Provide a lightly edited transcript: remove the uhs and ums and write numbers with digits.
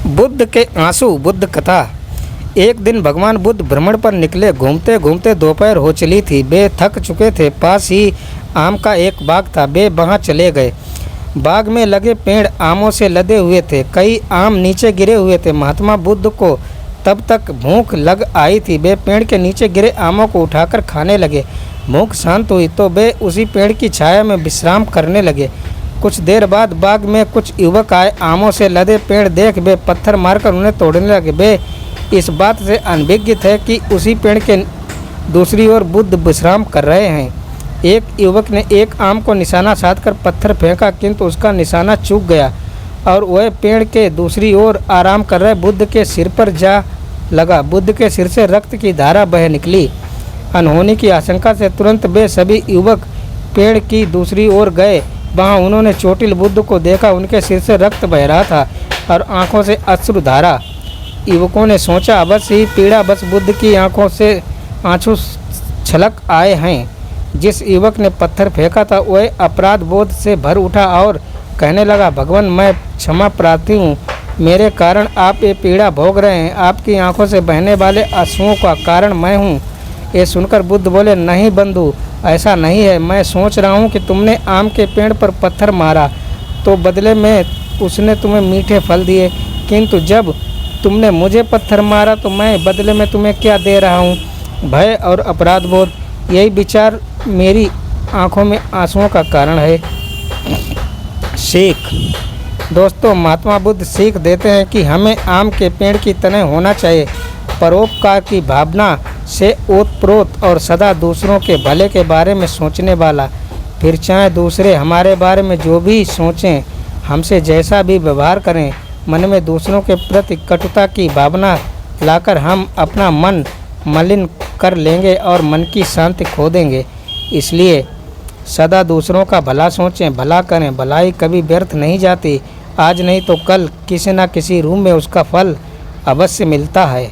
बुद्ध के आंसू। बुद्ध कथा। एक दिन भगवान बुद्ध भ्रमण पर निकले। घूमते घूमते दोपहर हो चली थी। वे थक चुके थे। पास ही आम का एक बाग था। वे वहाँ चले गए। बाग में लगे पेड़ आमों से लदे हुए थे। कई आम नीचे गिरे हुए थे। महात्मा बुद्ध को तब तक भूख लग आई थी। वे पेड़ के नीचे गिरे आमों को उठाकर खाने लगे। भूख शांत हुई तो वे उसी पेड़ की छाया में विश्राम करने लगे। कुछ देर बाद बाग में कुछ युवक आए। आमों से लदे पेड़ देख वे पत्थर मारकर उन्हें तोड़ने लगे। वे इस बात से अनभिज्ञ थे कि उसी पेड़ के दूसरी ओर बुद्ध विश्राम कर रहे हैं। एक युवक ने एक आम को निशाना साधकर पत्थर फेंका, किंतु उसका निशाना चूक गया और वह पेड़ के दूसरी ओर आराम कर रहे बुद्ध के सिर पर जा लगा। बुद्ध के सिर से रक्त की धारा बह निकली। अनहोनी की आशंका से तुरंत वे सभी युवक पेड़ की दूसरी ओर गए। वहाँ उन्होंने चोटिल बुद्ध को देखा। उनके सिर से रक्त बह रहा था और आंखों से अश्रुधारा। युवकों ने सोचा, अवश्य ही पीड़ा बस बुद्ध की आंखों से आंसू छलक आए हैं। जिस युवक ने पत्थर फेंका था वह अपराध बोध से भर उठा और कहने लगा, भगवान मैं क्षमा प्रार्थी हूँ। मेरे कारण आप ये पीड़ा भोग रहे हैं। आपकी आंखों से बहने वाले आंसुओं का कारण मैं हूँ। ये सुनकर बुद्ध बोले, नहीं बंधु, ऐसा नहीं है। मैं सोच रहा हूँ कि तुमने आम के पेड़ पर पत्थर मारा तो बदले में उसने तुम्हें मीठे फल दिए, किंतु जब तुमने मुझे पत्थर मारा तो मैं बदले में तुम्हें क्या दे रहा हूँ? भय और अपराध बोध। यही विचार मेरी आंखों में आंसुओं का कारण है। सीख। दोस्तों, महात्मा बुद्ध सीख देते हैं कि हमें आम के पेड़ की तरह होना चाहिए, परोपकार की भावना से ओतप्रोत और सदा दूसरों के भले के बारे में सोचने वाला। फिर चाहे दूसरे हमारे बारे में जो भी सोचें, हमसे जैसा भी व्यवहार करें, मन में दूसरों के प्रति कटुता की भावना लाकर हम अपना मन मलिन कर लेंगे और मन की शांति खो देंगे। इसलिए सदा दूसरों का भला सोचें, भला करें। भलाई कभी व्यर्थ नहीं जाती। आज नहीं तो कल किसी न किसी रूप में उसका फल अवश्य मिलता है।